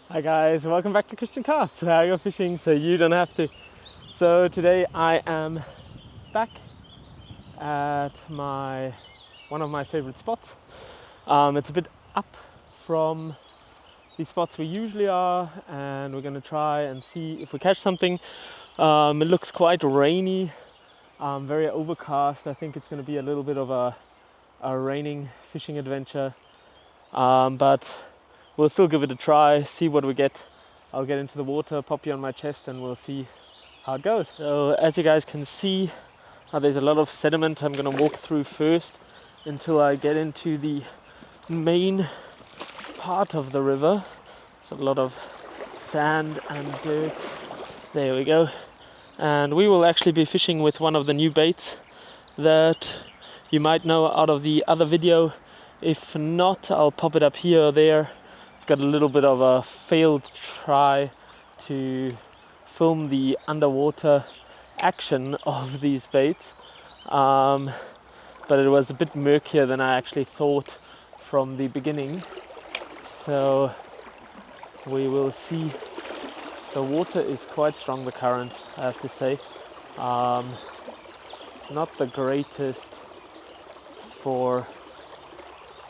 Hi guys, welcome back to Christian Cast, where I go fishing so you don't have to. So today I am back at one of my favorite spots. It's a bit up from the spots we usually are, and we're gonna try and see if we catch something. It looks quite rainy, very overcast. I think it's gonna be a little bit of a raining fishing adventure, but we'll still give it a try, see what we get. I'll get into the water, pop you on my chest, and we'll see how it goes. So as you guys can see, there's a lot of sediment I'm gonna walk through first until I get into the main part of the river. There's a lot of sand and dirt. There we go. And we will actually be fishing with one of the new baits that you might know out of the other video. If not, I'll pop it up here or there. Got a little bit of a failed try to film the underwater action of these baits, but it was a bit murkier than I actually thought from the beginning, so we will see. The water is quite strong, the current, I have to say. Not the greatest for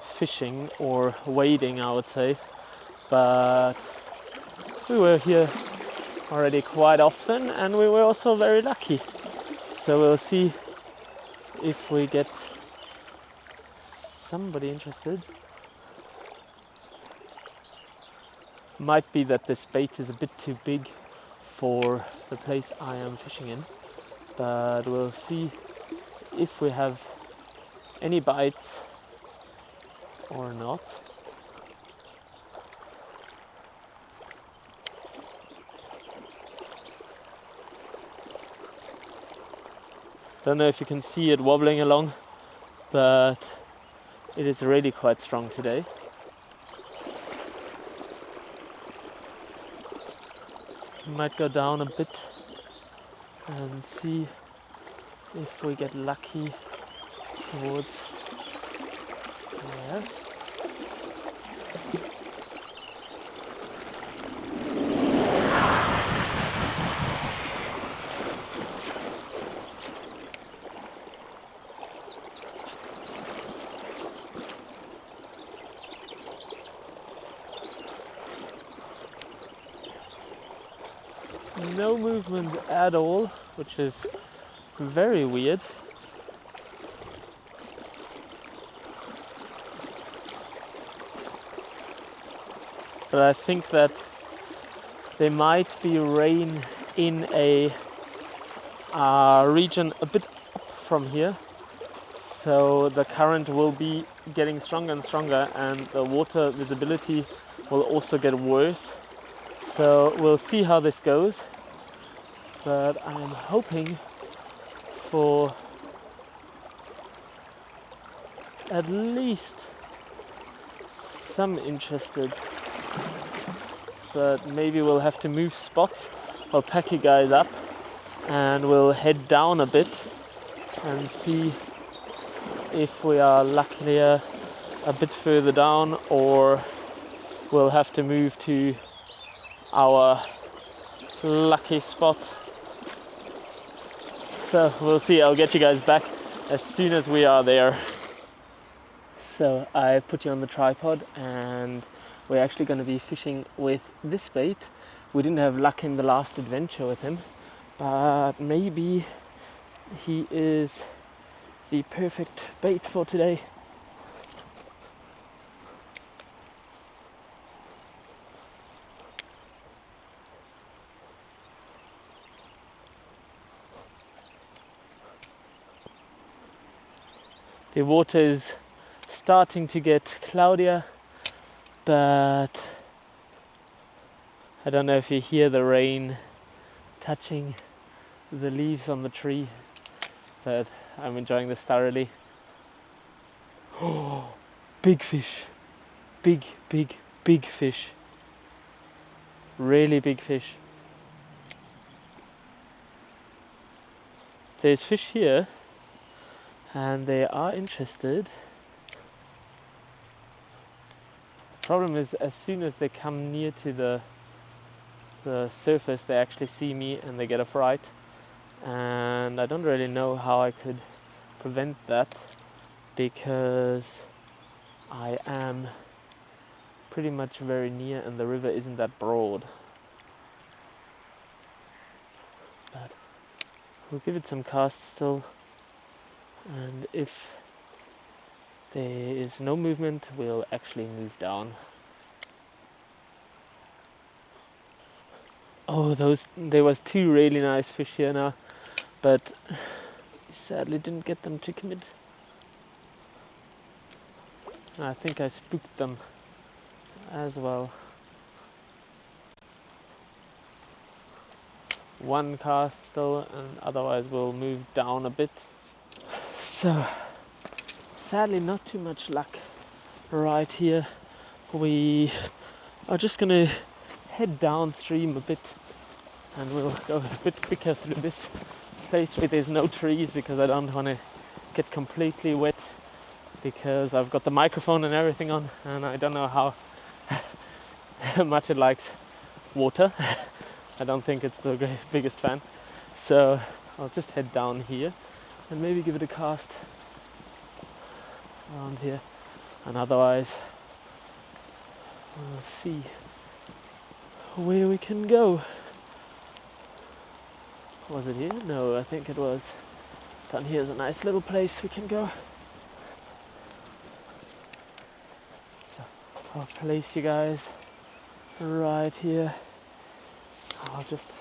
fishing or wading, I would say, but we were here already quite often and we were also very lucky. So we'll see if we get somebody interested. Might be that this bait is a bit too big for the place I am fishing in, but we'll see if we have any bites or not. Don't know if you can see it wobbling along, but it is really quite strong today. Might go down a bit and see if we get lucky towards there. No movement at all, which is very weird. But I think that there might be rain in a region a bit up from here. So the current will be getting stronger and stronger, and the water visibility will also get worse. So we'll see how this goes. But I'm hoping for at least some interested. But maybe we'll have to move spots. I'll pack you guys up and we'll head down a bit and see if we are luckier a bit further down, or we'll have to move to our lucky spot. So we'll see. I'll get you guys back as soon as we are there. So I put you on the tripod and we're actually going to be fishing with this bait. We didn't have luck in the last adventure with him, but maybe he is the perfect bait for today. The water is starting to get cloudier, but I don't know if you hear the rain touching the leaves on the tree, but I'm enjoying this thoroughly. Oh, big fish. Big, big, big fish. Really big fish. There's fish here and they are interested. Problem is, as soon as they come near to the surface, they actually see me and they get a fright. And I don't really know how I could prevent that, because I am pretty much very near and the river isn't that broad. But we'll give it some casts still, and if there is no movement, we'll actually move down. Oh, there was 2 really nice fish here now, but sadly didn't get them to commit. I think I spooked them as well. 1 cast still, and otherwise we'll move down a bit. So sadly not too much luck right here. We are just gonna head downstream a bit, and we'll go a bit quicker through this place where there's no trees, because I don't want to get completely wet, because I've got the microphone and everything on, and I don't know how much it likes water. I don't think it's the biggest fan. So I'll just head down here and maybe give it a cast around here, and otherwise we'll see where we can go. Was it here? No, I think it was down here's a nice little place we can go. So I'll place you guys right here. I'll just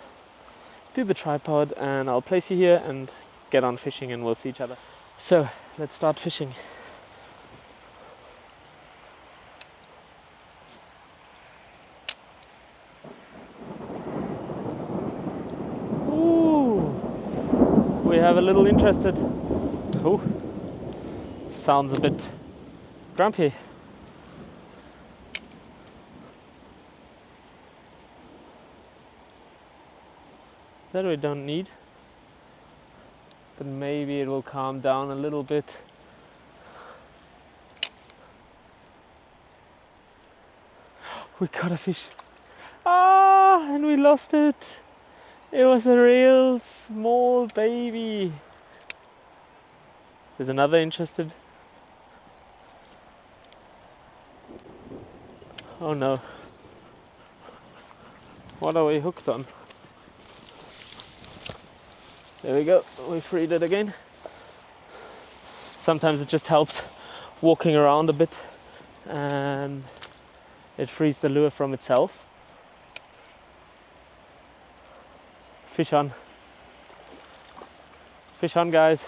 do the tripod and I'll place you here and get on fishing, and we'll see each other. So let's start fishing. We have a little interested. Oh, sounds a bit grumpy. That we don't need, but maybe it will calm down a little bit. We caught a fish. Ah, and we lost it. It was a real small baby. There's another interested. Oh no. What are we hooked on? There we go, we freed it again. Sometimes it just helps walking around a bit and it frees the lure from itself. Fish on. Fish on, guys.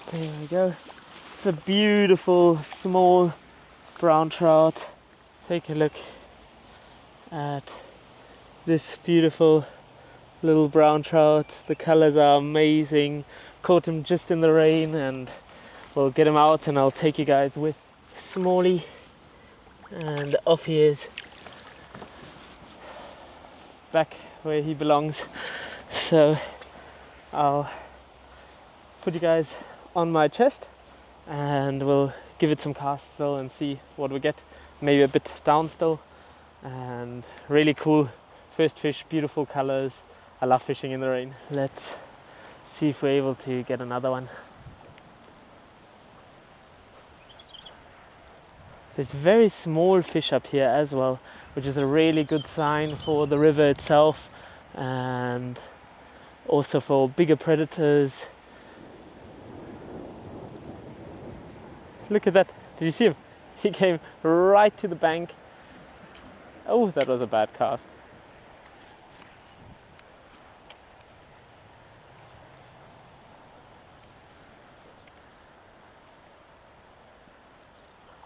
There we go. It's a beautiful small brown trout. Take a look at this beautiful little brown trout. The colors are amazing. Caught him just in the rain, and we'll get him out and I'll take you guys with Smalley. And off he is, back where he belongs. So I'll put you guys on my chest and we'll give it some casts still and see what we get. Maybe a bit down still. And really cool first fish, beautiful colors. I love fishing in the rain. Let's see if we're able to get another one. There's very small fish up here as well, which is a really good sign for the river itself and also for bigger predators. Look at that. Did you see him? He came right to the bank. Oh, that was a bad cast.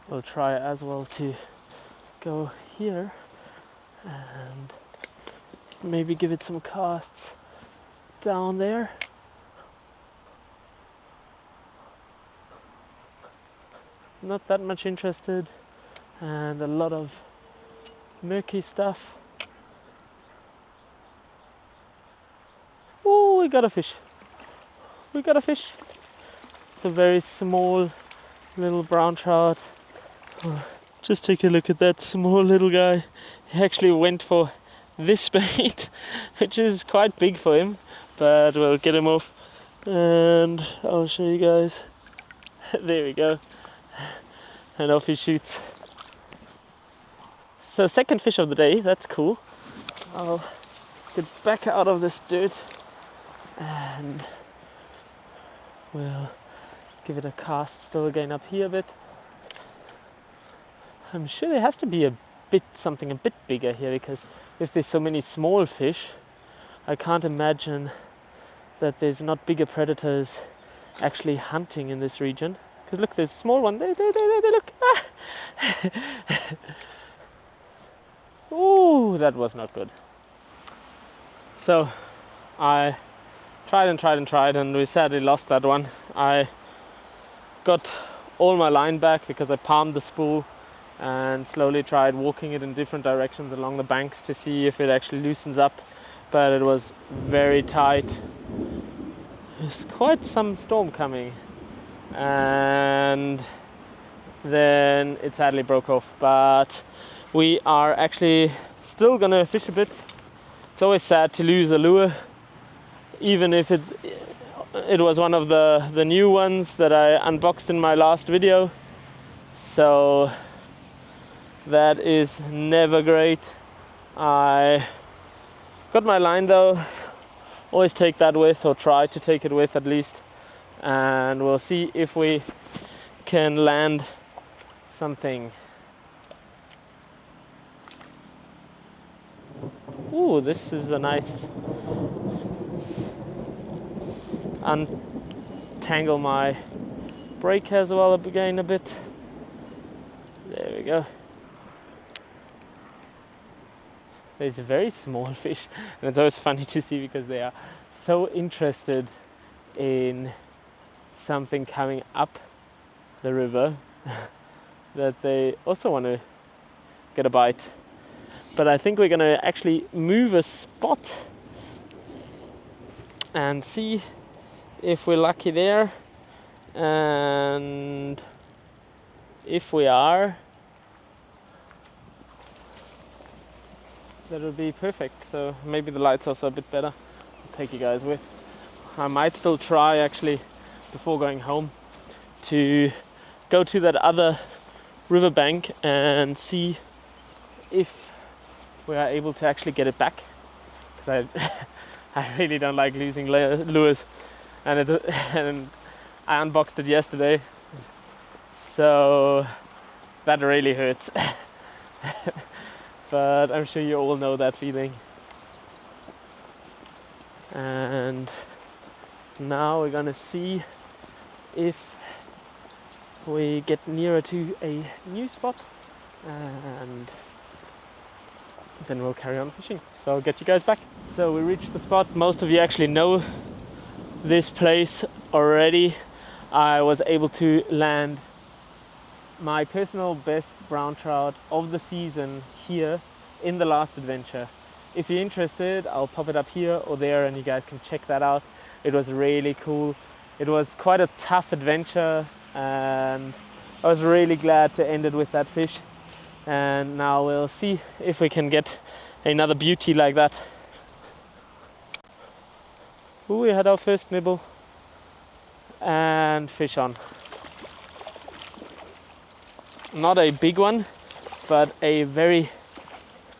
We'll try as well to go here and maybe give it some casts down there. Not that much interested, and a lot of murky stuff. Oh, we got a fish. we got a fish. It's a very small little brown trout. Just take a look at that small little guy. He actually went for this bait, which is quite big for him, but we'll get him off and I'll show you guys. There we go. And off he shoots. So second fish of the day, that's cool. I'll get back out of this dirt and we'll give it a cast still again up here a bit. I'm sure there has to be something a bit bigger here, because if there's so many small fish, I can't imagine that there's not bigger predators actually hunting in this region. Because look, there's a small one. There, look. Ah! Ooh, that was not good. So I tried and we sadly lost that one. I got all my line back because I palmed the spool and slowly tried walking it in different directions along the banks to see if it actually loosens up, but it was very tight. There's quite some storm coming, and then it sadly broke off, but we are actually still gonna fish a bit. It's always sad to lose a lure, even if it was one of the new ones that I unboxed in my last video, so that is never great. I got my line though, always take that with, or try to take it with at least, and we'll see if we can land something. Ooh, this is a nice untangle my brake as well again a bit. There we go. There's a very small fish, and it's always funny to see because they are so interested in something coming up the river that they also want to get a bite. But I think we're going to actually move a spot and see if we're lucky there, and if we are, that would be perfect. So maybe the light's also a bit better. I'll take you guys with. I might still try actually before going home to go to that other riverbank and see if we are able to actually get it back, because I really don't like losing lures, and I unboxed it yesterday, so that really hurts. But I'm sure you all know that feeling. And now we're gonna see if we get nearer to a new spot, and then we'll carry on fishing. So I'll get you guys back. So we reached the spot. Most of you actually know this place already. I was able to land my personal best brown trout of the season here in the last adventure. If you're interested, I'll pop it up here or there and you guys can check that out. It was really cool. It was quite a tough adventure and I was really glad to end it with that fish. And now we'll see if we can get another beauty like that. Ooh, we had our first nibble and fish on. Not a big one, but a very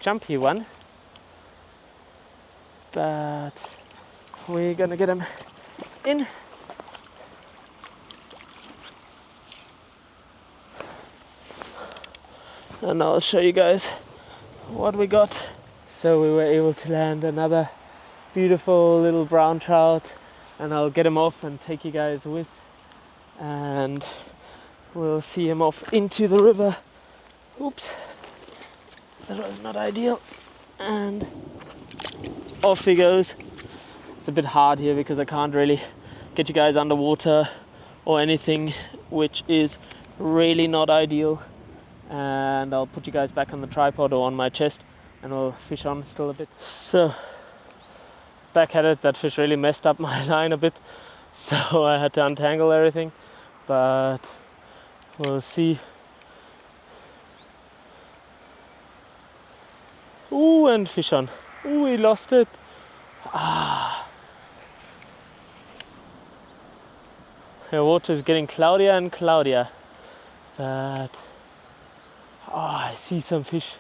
jumpy one. But we're gonna get him in. And I'll show you guys what we got. So we were able to land another beautiful little brown trout, and I'll get him off and take you guys with, and we'll see him off into the river. Oops, that was not ideal. And off he goes. It's a bit hard here because I can't really get you guys underwater or anything, which is really not ideal. And I'll put you guys back on the tripod or on my chest and we'll fish on still a bit. So back at it, that fish really messed up my line a bit, so I had to untangle everything, but we'll see. Ooh, and fish on. Ooh, we lost it. The water is getting cloudier and cloudier, but I see some fish.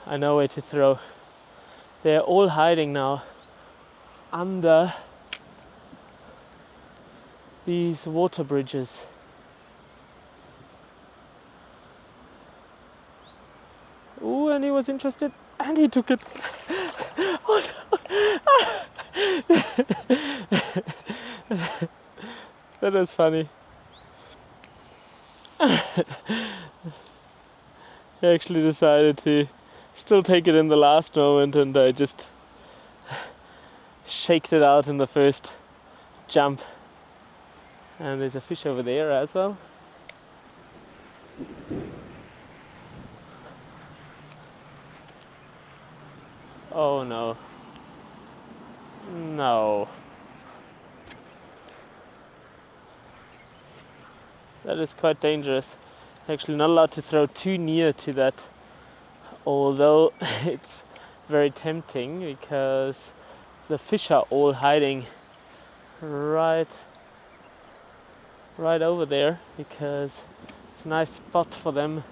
I know where to throw. They're all hiding now under these water bridges. Ooh, and he was interested, and he took it. That is funny. He actually decided to still take it in the last moment, and I just shaked it out in the first jump. And there's a fish over there as well. Oh no. No. That is quite dangerous. Actually not allowed to throw too near to that, although it's very tempting because the fish are all hiding right over there, because it's a nice spot for them,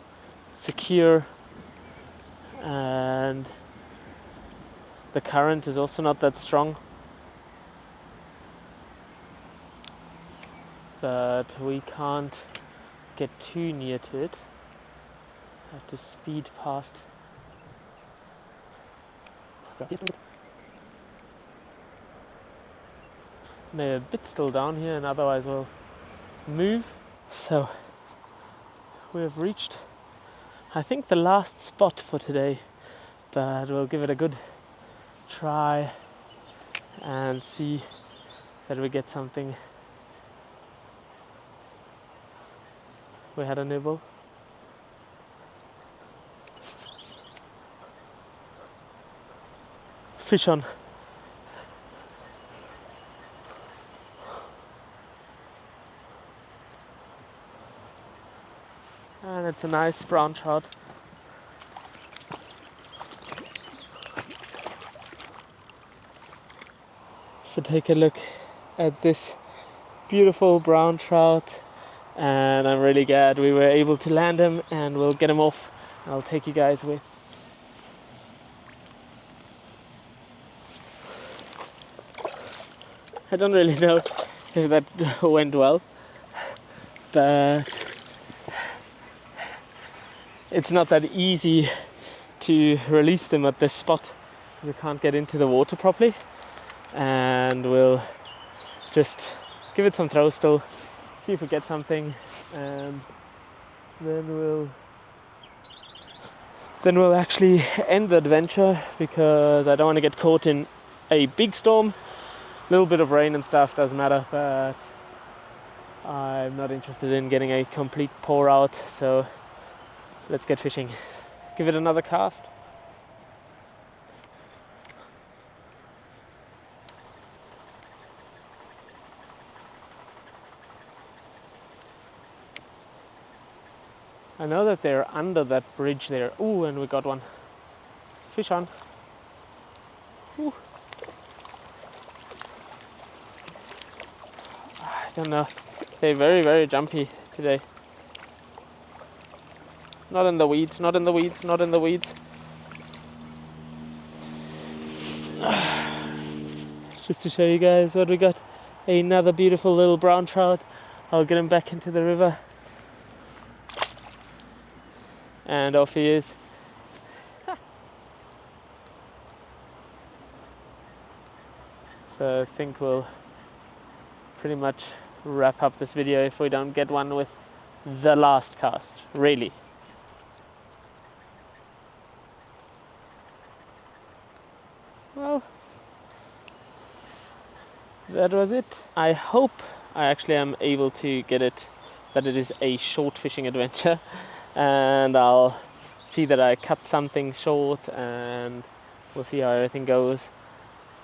secure, and the current is also not that strong. But we can't get too near to it. I have to speed past. They're a bit still down here, and otherwise we'll move. So we have reached, I think, the last spot for today, but we'll give it a good try and see that we get something. We had a nibble. Fish on. And it's a nice brown trout. So take a look at this beautiful brown trout, and I'm really glad we were able to land him, and we'll get him off. I'll take you guys with. I don't really know if that went well, but it's not that easy to release them at this spot. You can't get into the water properly, and we'll just give it some throw still, see if we get something, and then we'll actually end the adventure, because I don't want to get caught in a big storm. A little bit of rain and stuff doesn't matter, but I'm not interested in getting a complete pour out, so let's get fishing. Give it another cast. I know that they're under that bridge there. Ooh, and we got one. Fish on. Ooh. I don't know. They're very, very jumpy today. Not in the weeds, not in the weeds, not in the weeds. Just to show you guys what we got. Another beautiful little brown trout. I'll get him back into the river. And off he is. So I think we'll pretty much wrap up this video if we don't get one with the last cast, really. Well, that was it. I hope I actually am able to get it, that it is a short fishing adventure. And I'll see that I cut something short, and we'll see how everything goes.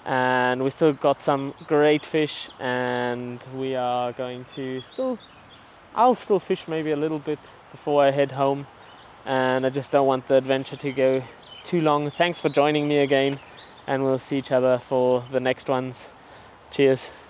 and we still got some great fish, and we are going to I'll still fish maybe a little bit before I head home, and I just don't want the adventure to go too long. Thanks for joining me again, and we'll see each other for the next ones. Cheers.